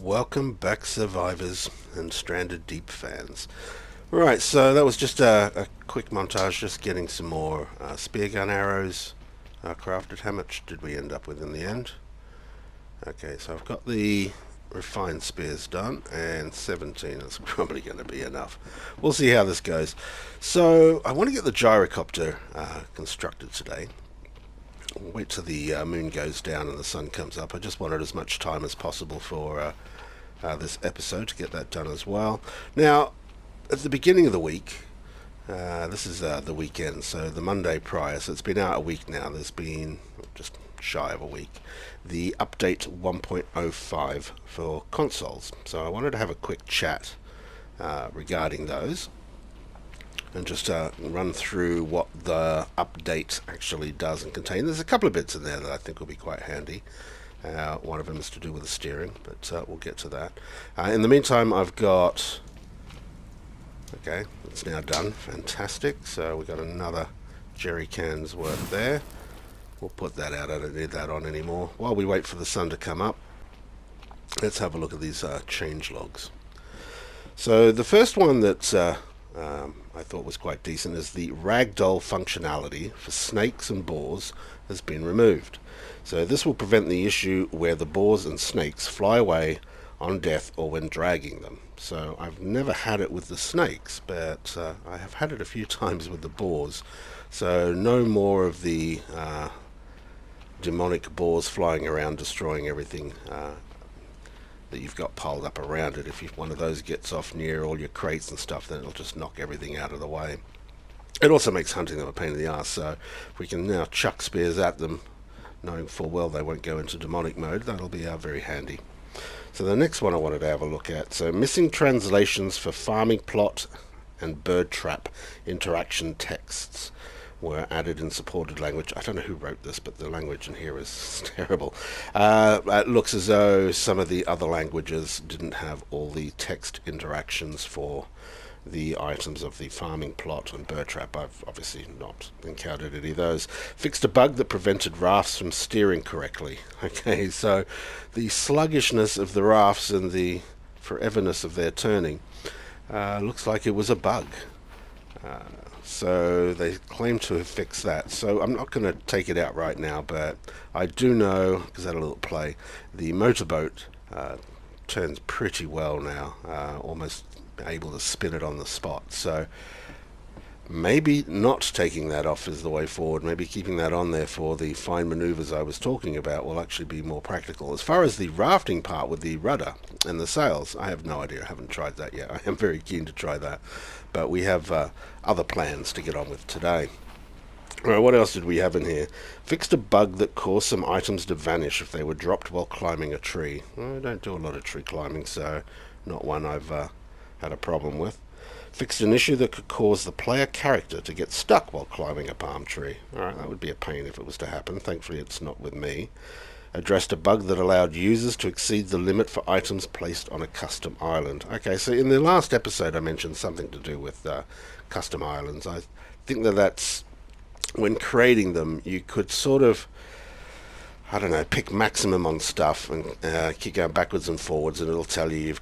Welcome back, survivors and stranded deep fans. Right, so that was just a quick montage, just getting some more spear gun arrows crafted. How much did we end up with in the end? Okay, so I've got the refined spears done, and 17 is probably going to be enough. We'll see how this goes. So I want to get the gyrocopter constructed today. Wait till the moon goes down and the sun comes up. I just wanted as much time as possible for this episode to get that done as well. Now, at the beginning of the week, this is the weekend, so the Monday prior, so it's been out a week now. There's been just shy of a week. The update 1.05 for consoles. So I wanted to have a quick chat regarding those and just run through what the update actually does and contain. There's a couple of bits in there that I think will be quite handy. One of them is to do with the steering, but we'll get to that. In the meantime, I've got... Okay, it's now done. Fantastic. So we've got another jerry can's worth there. We'll put that out. I don't need that on anymore. While we wait for the sun to come up, let's have a look at these change logs. So the first one that I thought was quite decent is the Ragdoll functionality for snakes and boars has been removed. So this will prevent the issue where the boars and snakes fly away on death or when dragging them. So I've never had it with the snakes, but I have had it a few times with the boars. So no more of the demonic boars flying around destroying everything that you've got piled up around it. If one of those gets off near all your crates and stuff, then it'll just knock everything out of the way. It also makes hunting them a pain in the ass, so if we can now chuck spears at them, knowing full well they won't go into demonic mode, that'll be very handy. So the next one I wanted to have a look at, so missing translations for farming plot and bird trap interaction texts were added in supported language. I don't know who wrote this, but the language in here is terrible. It looks as though some of the other languages didn't have all the text interactions for the items of the farming plot and bird trap. I've obviously not encountered any of those. Fixed a bug that prevented rafts from steering correctly. Okay, so the sluggishness of the rafts and the foreverness of their turning looks like it was a bug. So they claim to have fixed that. So I'm not going to take it out right now, but I do know, because I had a little play, the motorboat turns pretty well now, almost able to spin it on the spot. So maybe not taking that off is the way forward. Maybe keeping that on there for the fine maneuvers I was talking about will actually be more practical. As far as the rafting part with the rudder and the sails, I have no idea. I haven't tried that yet. I am very keen to try that, but we have other plans to get on with today. Alright, what else did we have in here? Fixed a bug that caused some items to vanish if they were dropped while climbing a tree. Well, I don't do a lot of tree climbing, so not one I've had a problem with. Fixed an issue that could cause the player character to get stuck while climbing a palm tree. Alright, that would be a pain if it was to happen. Thankfully it's not with me. Addressed a bug that allowed users to exceed the limit for items placed on a custom island. Okay, so in the last episode I mentioned something to do with custom islands. I think that's when creating them you could sort of, I don't know, pick maximum on stuff and keep going backwards and forwards, and it'll tell you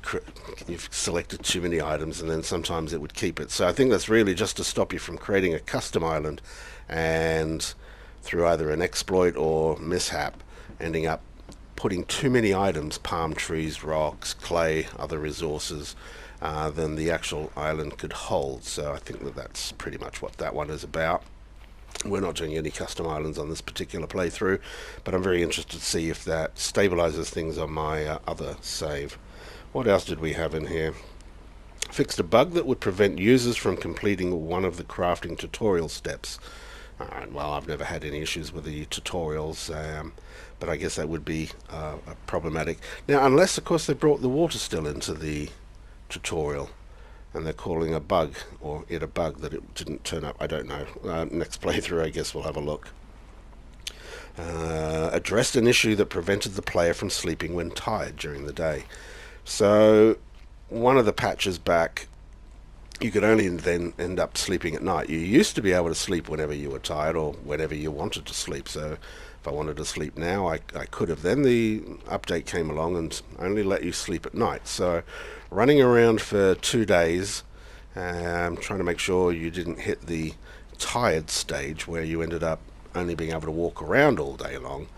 you've selected too many items, and then sometimes it would keep it. So I think that's really just to stop you from creating a custom island and through either an exploit or mishap ending up putting too many items, palm trees, rocks, clay, other resources, than the actual island could hold. So I think that's pretty much what that one is about. We're not doing any custom islands on this particular playthrough, but I'm very interested to see if that stabilizes things on my other save. What else did we have in here? Fixed a bug that would prevent users from completing one of the crafting tutorial steps. Well, I've never had any issues with the tutorials, but I guess that would be problematic. Now, unless, of course, they brought the water still into the tutorial, and they're calling a bug, or it a bug that it didn't turn up. I don't know. Next playthrough, I guess we'll have a look. Addressed an issue that prevented the player from sleeping when tired during the day. So, one of the patches back, you could only then end up sleeping at night. You used to be able to sleep whenever you were tired or whenever you wanted to sleep. So, If I wanted to sleep now, I could have. Then the update came along and only let you sleep at night. So running around for 2 days, trying to make sure you didn't hit the tired stage where you ended up only being able to walk around all day long.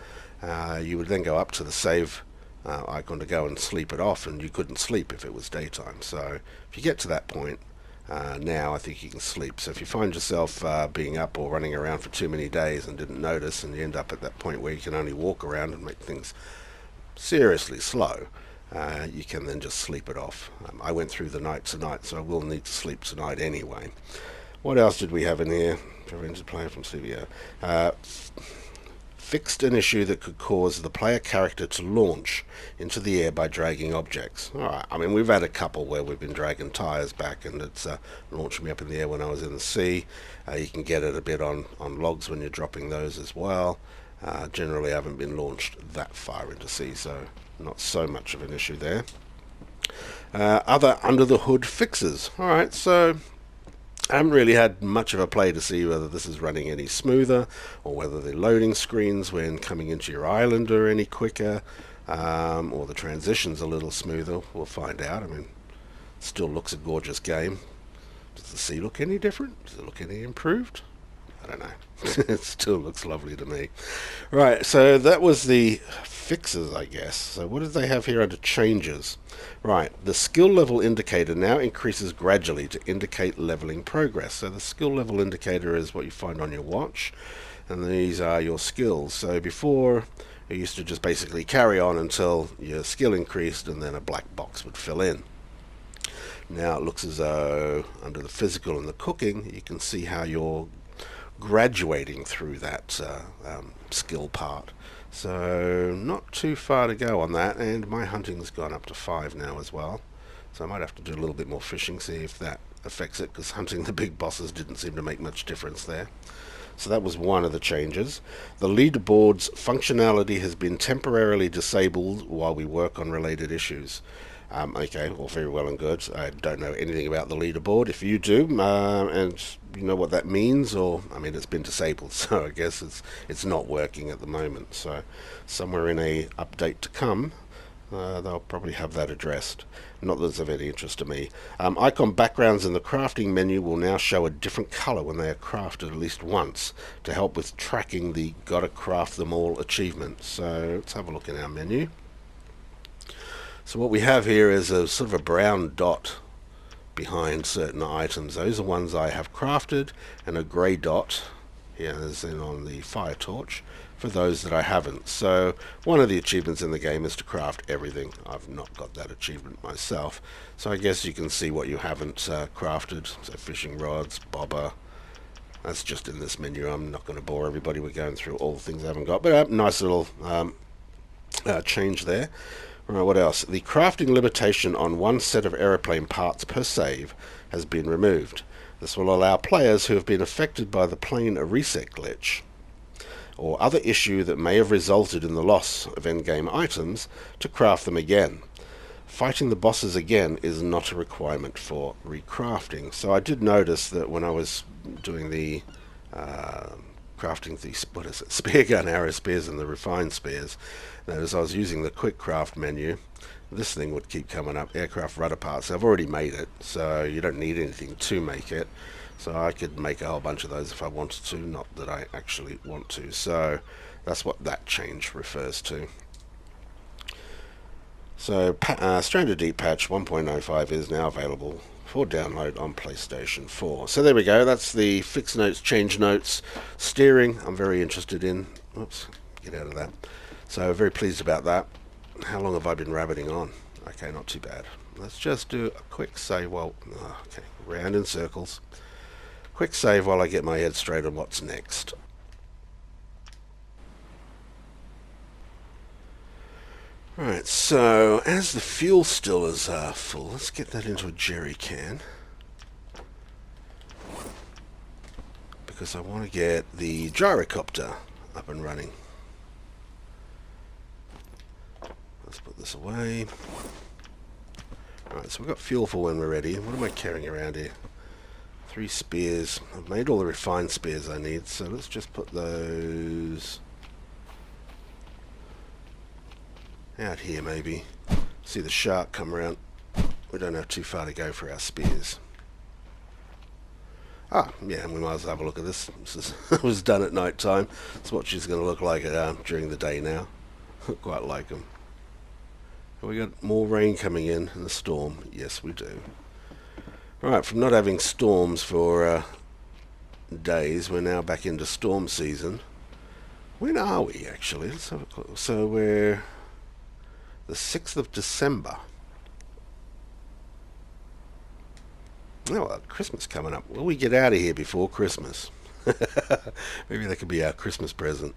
You would then go up to the save icon to go and sleep it off, and you couldn't sleep if it was daytime. So if you get to that point, now I think you can sleep. So if you find yourself being up or running around for too many days and didn't notice, and you end up at that point where you can only walk around and make things seriously slow, you can then just sleep it off. I went through the night tonight, so I will need to sleep tonight anyway. What else did we have in here? Prevented player from CVO. Fixed an issue that could cause the player character to launch into the air by dragging objects. Alright, I mean, we've had a couple where we've been dragging tyres back and it's launched me up in the air when I was in the sea. You can get it a bit on logs when you're dropping those as well. Generally, I haven't been launched that far into sea, so not so much of an issue there. Other under-the-hood fixes. Alright, so I haven't really had much of a play to see whether this is running any smoother or whether the loading screens when coming into your island are any quicker, or the transitions a little smoother. We'll find out. I mean, it still looks a gorgeous game. Does the sea look any different? Does it look any improved? I don't know. It still looks lovely to me. Right, so that was the fixes, I guess. So what did they have here under changes? Right, the skill level indicator now increases gradually to indicate leveling progress. So the skill level indicator is what you find on your watch, and these are your skills. So before, you used to just basically carry on until your skill increased and then a black box would fill in. Now it looks as though under the physical and the cooking, you can see how you're graduating through that skill part. So not too far to go on that, and my hunting's gone up to 5 now as well, so I might have to do a little bit more fishing, see if that affects it, because hunting the big bosses didn't seem to make much difference there. So that was one of the changes. The leaderboard's functionality has been temporarily disabled while we work on related issues. Okay, well, very well and good. I don't know anything about the leaderboard. If you do, and you know what that means, or, I mean, it's been disabled, so I guess it's not working at the moment. So somewhere in a update to come, they'll probably have that addressed. Not that it's of any interest to me. Icon backgrounds in the crafting menu will now show a different color when they are crafted at least once, to help with tracking the gotta craft them all achievement. So let's have a look in our menu. So what we have here is a sort of a brown dot behind certain items. Those are ones I have crafted, and a grey dot here as in on the fire torch for those that I haven't. So one of the achievements in the game is to craft everything. I've not got that achievement myself, so I guess you can see what you haven't crafted. So fishing rods, bobber, that's just in this menu. I'm not going to bore everybody with going through all the things I haven't got, but nice little change there. Right, what else? The crafting limitation on one set of aeroplane parts per save has been removed. This will allow players who have been affected by the plane reset glitch or other issue that may have resulted in the loss of endgame items to craft them again. Fighting the bosses again is not a requirement for recrafting. So I did notice that when I was doing the crafting the spear gun arrow spears and the refined spears, that as I was using the quick craft menu, this thing would keep coming up, aircraft rudder parts. I've already made it, so you don't need anything to make it. So I could make a whole bunch of those if I wanted to, not that I actually want to. So that's what that change refers to. So Stranded Deep Patch 1.05 is now available for download on PlayStation 4. So there we go. That's the fix notes, change notes, steering. I'm very interested in. Oops, get out of that. So very pleased about that. How long have I been rabbiting on? Okay, not too bad. Let's just do a quick save while... okay, round in circles. Quick save while I get my head straight on what's next. Right, so as the fuel still is full, let's get that into a jerry can, because I want to get the gyrocopter up and running. Let's put this away. Alright, so we've got fuel for when we're ready. What am I carrying around here? 3 spears. I've made all the refined spears I need, so let's just put those Out here maybe. See the shark come around. We don't have too far to go for our spears. Ah, yeah, and we might as well have a look at this. This was done at night time. That's what she's going to look like during the day now. Quite like them. Have we got more rain coming in the storm? Yes, we do. Right, from not having storms for days, we're now back into storm season. When are we, actually? Let's have a look. So we're the 6th of December. Oh, well, Christmas coming up. Will we get out of here before Christmas? Maybe that could be our Christmas present.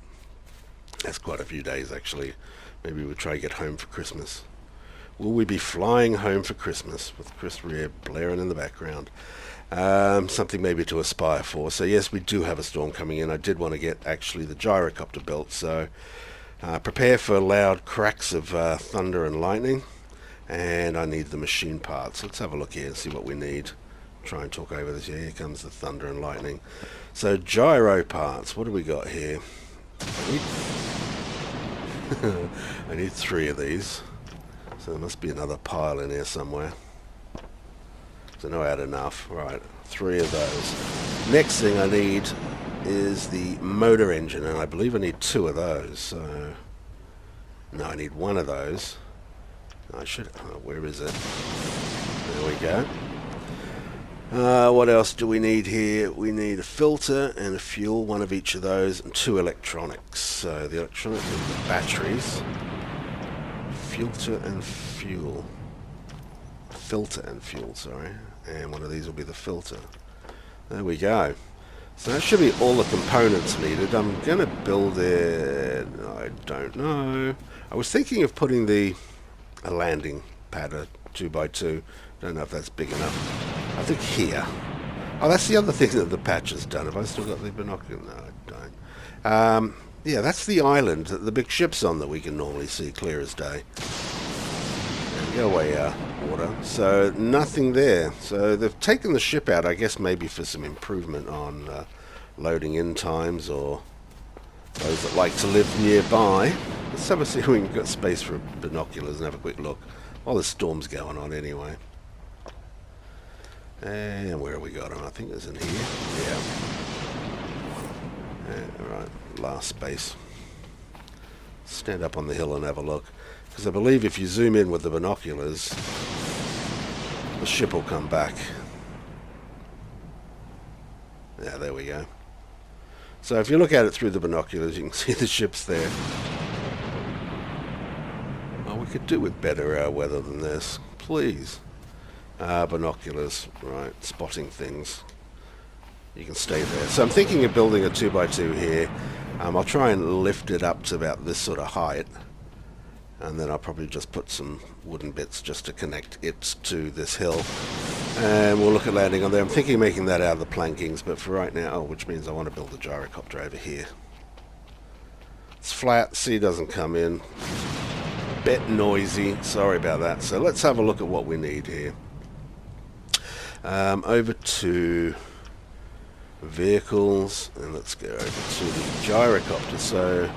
That's quite a few days, actually. Maybe we'll try to get home for Christmas. Will we be flying home for Christmas with Chris Rea blaring in the background? Something maybe to aspire for. So yes, we do have a storm coming in. I did want to get actually the gyrocopter built, so prepare for loud cracks of thunder and lightning, and I need the machine parts. Let's have a look here and see what we need. Try and talk over this. Yeah, here comes the thunder and lightning. So gyro parts, what do we got here? I need 3 of these, so there must be another pile in here somewhere. So no, I had enough. Right, 3 of those. Next thing I need is the motor engine, and I believe I need 2 of those. So no, I need 1 of those. I should. Where is it? There we go. What else do we need here? We need a filter and a fuel, 1 of each of those, and 2 electronics. So the electronics are the batteries, filter and fuel. Filter and fuel, sorry. And 1 of these will be the filter. There we go. So that should be all the components needed. I'm going to build it. I don't know. I was thinking of putting a landing pad, a 2x2. Don't know if that's big enough. I think here. Oh, that's the other thing that the patch has done. Have I still got the binocular? No, I don't. Yeah, that's the island that the big ship's on that we can normally see clear as day. And go away, water. So nothing there. So they've taken the ship out, I guess maybe for some improvement on loading in times, or those that like to live nearby. Let's have a see if we can get space for binoculars and have a quick look. While the storm's going on anyway. And where have we got them? I think it's in here. Yeah. Right, last space. Stand up on the hill and have a look. Because I believe if you zoom in with the binoculars, the ship will come back. Yeah, there we go. So if you look at it through the binoculars, you can see the ship's there. Well, we could do with better weather than this. Please. Binoculars, right, spotting things. You can stay there. So I'm thinking of building a 2x2 here. I'll try and lift it up to about this sort of height, and then I'll probably just put some wooden bits just to connect it to this hill, and we'll look at landing on there. I'm thinking of making that out of the plankings, but for right now, which means I want to build a gyrocopter over here. It's flat, sea doesn't come in. Bit noisy, sorry about that. So let's have a look at what we need here. Over to vehicles, and let's go over to the gyrocopter. So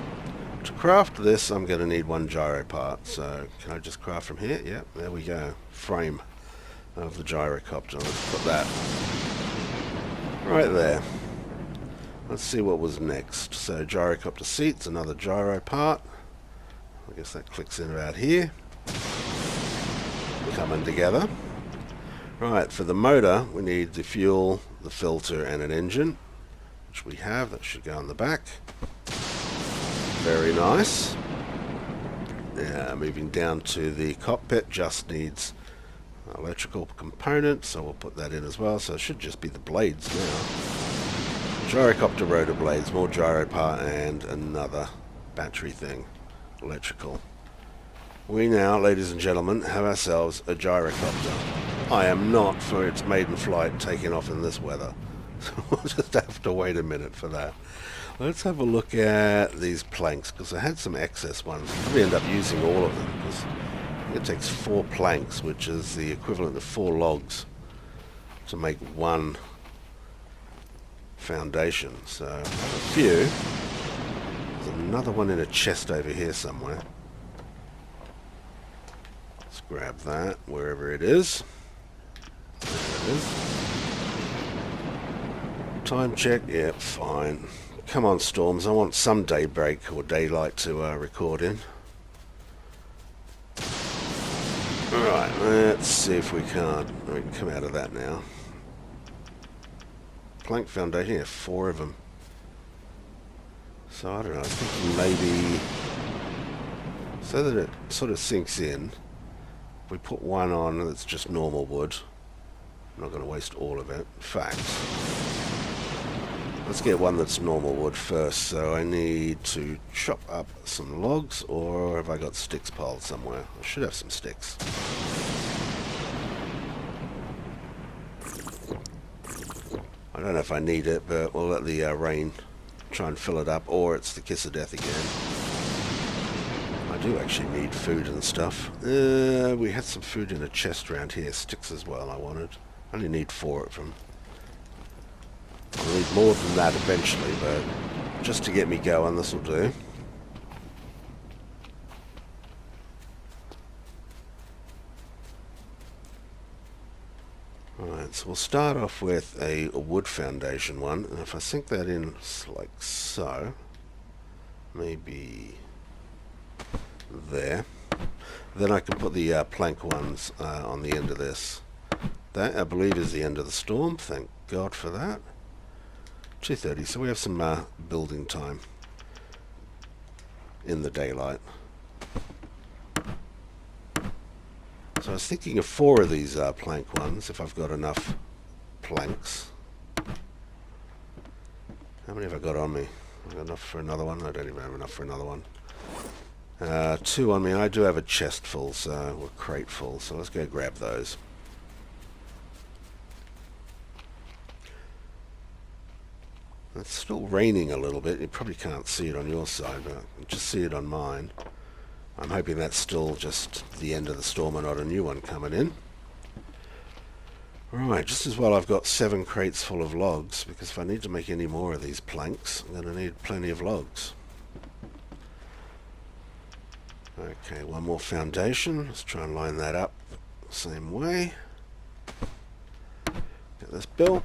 to craft this, I'm going to need 1 gyro part. So can I just craft from here? Yeah, there we go. Frame of the gyrocopter. Let's put that right there. Let's see what was next. So gyrocopter seats, another gyro part. I guess that clicks in about here. Coming together. Right, for the motor, we need the fuel, the filter, and an engine, which we have. That should go on the back. Very nice. Now, moving down to the cockpit, just needs electrical components, so we'll put that in as well. So it should just be the blades now. Gyrocopter rotor blades, more gyro part, and another battery thing. Electrical. We now, ladies and gentlemen, have ourselves a gyrocopter. I am not for its maiden flight taking off in this weather. So we'll just have to wait a minute for that. Let's have a look at these planks, because I had some excess ones. I'll probably end up using all of them, because it takes 4 planks, which is the equivalent of 4 logs to make 1 foundation. So I have a few. There's another one in a chest over here somewhere. grab that wherever it is. There it is. Time check, yep, fine. Come on, Storms, I want some daybreak or daylight to record in. Alright, let's see if we can come out of that now. Plank foundation, yeah, 4 of them. So I don't know, I was thinking maybe, so that it sort of sinks in, if we put one on that's just normal wood. I'm not going to waste all of it. In fact, let's get one that's normal wood first. So I need to chop up some logs, or have I got sticks piled somewhere? I should have some sticks. I don't know if I need it, but we'll let the rain try and fill it up, or it's the kiss of death again. I do actually need food and stuff. We had some food in a chest around here, sticks as well I wanted. I only need 4 of them. I'll need more than that eventually, but just to get me going, this will do. Alright, so we'll start off with a wood foundation one, and if I sink that in like so, maybe there, then I can put the plank ones on the end of this. That, I believe, is the end of the storm. Thank God for that. 2:30, so we have some building time in the daylight. So I was thinking of 4 of these plank ones, if I've got enough planks. How many have I got on me? Have I got enough for another one? I don't even have enough for another one. 2 on me. I do have a chest full, so, or crate full, so let's go grab those. It's still raining a little bit. You probably can't see it on your side, but I can just see it on mine. I'm hoping that's still just the end of the storm and not a new one coming in. Right, just as well I've got 7 crates full of logs, because if I need to make any more of these planks, I'm going to need plenty of logs. Okay, one more foundation. Let's try and line that up the same way. Get this built.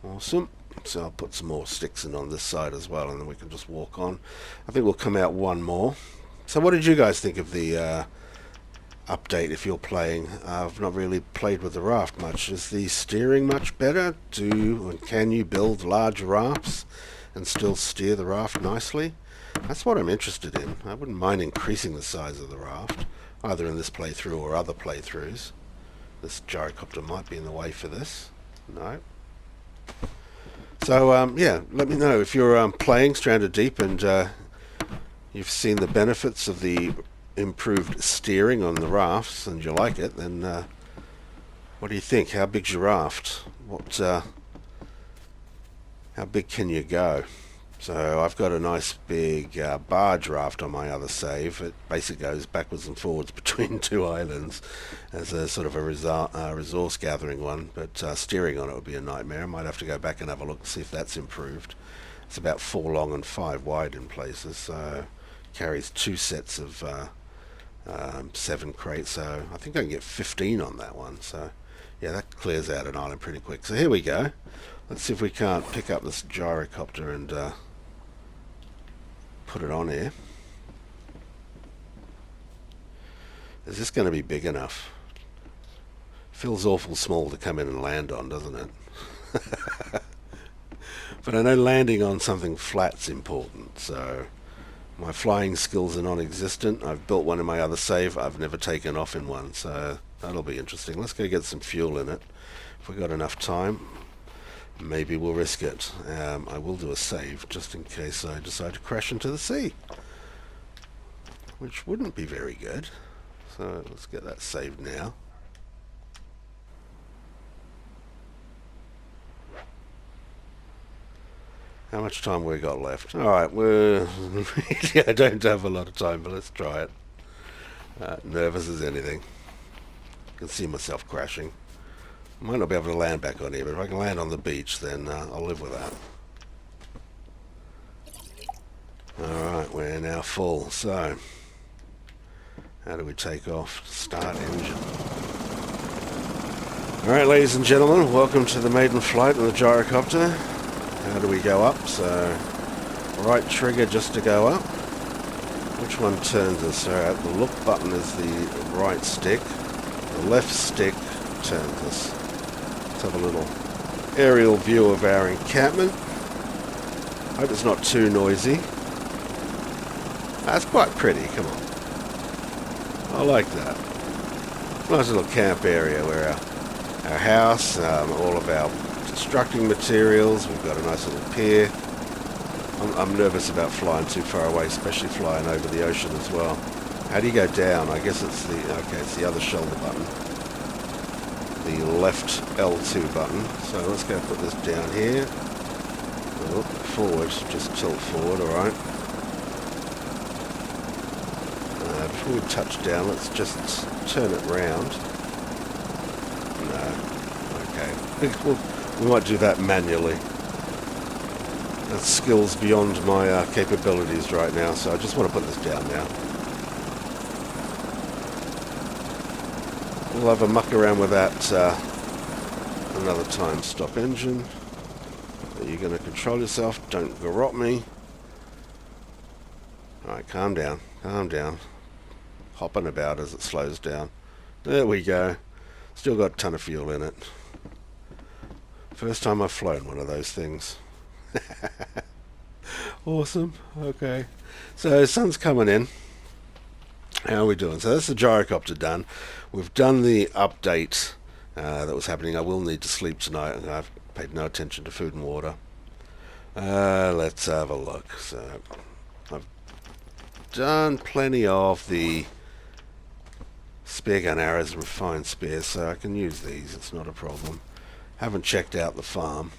Awesome. So I'll put some more sticks in on this side as well, and then we can just walk on. I think we'll come out one more. So what did you guys think of the update if you're playing? I've not really played with the raft much. Is the steering much better? Can you build large rafts and still steer the raft nicely? That's what I'm interested in. I wouldn't mind increasing the size of the raft, either in this playthrough or other playthroughs. This gyrocopter might be in the way for this. No. So yeah, let me know if you're playing Stranded Deep and you've seen the benefits of the improved steering on the rafts and you like it, then what do you think? How big's your raft? How big can you go? So I've got a nice big barge raft on my other save. It basically goes backwards and forwards between 2 islands as a sort of a resource gathering one, but steering on it would be a nightmare. I might have to go back and have a look and see if that's improved. It's about 4 long and 5 wide in places, so carries 2 sets of 7 crates, so I think I can get 15 on that one. So yeah, that clears out an island pretty quick. So here we go. Let's see if we can't pick up this gyrocopter and put it on here. Is this going to be big enough? Feels awful small to come in and land on, doesn't it? But I know landing on something flat's important, so my flying skills are non-existent. I've built one in my other save. I've never taken off in one, so that'll be interesting. Let's go get some fuel in it. If we've got enough time, maybe we'll risk it. I will do a save just in case I decide to crash into the sea, which wouldn't be very good. So let's get that saved now. How much time we got left? Alright, I don't have a lot of time, but let's try it. Nervous as anything. I can see myself crashing. Might not be able to land back on here, but if I can land on the beach, then I'll live with that. Alright, we're now full. So, how do we take off? Start engine. Alright, ladies and gentlemen, welcome to the maiden flight on the gyrocopter. How do we go up? So, right trigger just to go up. Which one turns us? Alright, the look button is the right stick. The left stick turns us. Let's have a little aerial view of our encampment. Hope it's not too noisy. That's quite pretty, come on. I like that. Nice little camp area where our house, all of our constructing materials, we've got a nice little pier. I'm nervous about flying too far away, especially flying over the ocean as well. How do you go down? I guess it's it's the other shoulder button. The left L2 button. So let's go put this down here. Oh, forward, just tilt forward, alright. Before we touch down, let's just turn it round. No. Okay. We might do that manually. That's skills beyond my capabilities right now, so I just want to put this down now. We'll have a muck around with that another time. Stop engine. You're going to control yourself. Don't garrot me. Alright, calm down. Calm down. Hopping about as it slows down. There we go. Still got a ton of fuel in it. First time I've flown one of those things. Awesome. Okay. So sun's coming in. How are we doing? So that's the gyrocopter done. We've done the update that was happening. I will need to sleep tonight, and I've paid no attention to food and water. Let's have a look. So I've done plenty of the spear gun arrows and refined spears, so I can use these. It's not a problem. Haven't checked out the farm.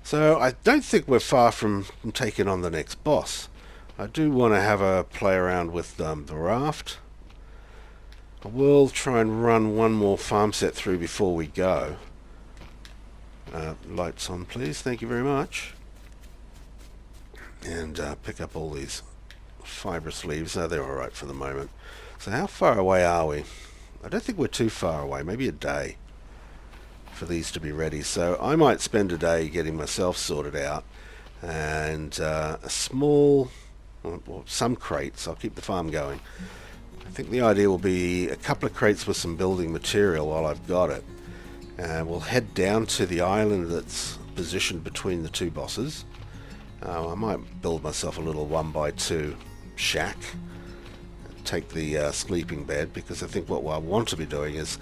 So I don't think we're far from taking on the next boss. I do want to have a play around with the raft. I will try and run one more farm set through before we go. Lights on, please. Thank you very much. And pick up all these fibrous leaves. They're alright for the moment. So how far away are we? I don't think we're too far away. Maybe a day for these to be ready. So I might spend a day getting myself sorted out. And a small... or some crates. I'll keep the farm going. I think the idea will be a couple of crates with some building material while I've got it. And we'll head down to the island that's positioned between the two bosses. I might build myself a little 1x2 shack. Take the sleeping bed, because I think what I want to be doing is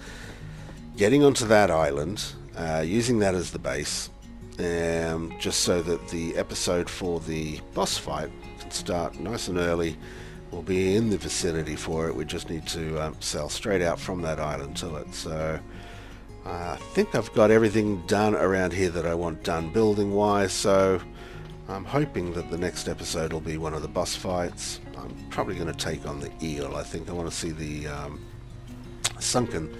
getting onto that island, using that as the base, just so that the episode for the boss fight can start nice and early. We'll be in the vicinity for it. We just need to sail straight out from that island to it. So I think I've got everything done around here that I want done building wise, so I'm hoping that the next episode will be one of the boss fights. I'm probably going to take on the eel. I think I want to see the sunken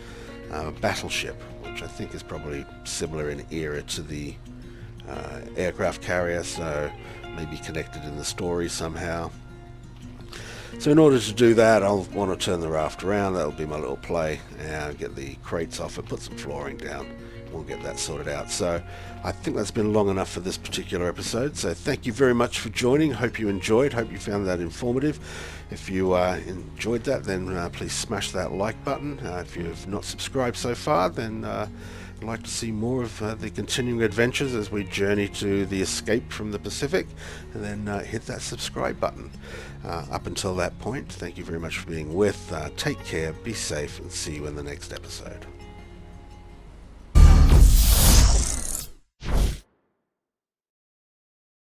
battleship, which I think is probably similar in era to the aircraft carrier, so maybe connected in the story somehow. So in order to do that, I'll want to turn the raft around. That'll be my little play, and get the crates off and put some flooring down. We'll get that sorted out. So I think that's been long enough for this particular episode. So thank you very much for joining. Hope you enjoyed. Hope you found that informative. If you enjoyed that, then please smash that like button. If you've not subscribed so far, then I'd like to see more of the continuing adventures as we journey to the escape from the Pacific, and then hit that subscribe button. Up until that point, thank you very much for being with. Take care, be safe, and see you in the next episode.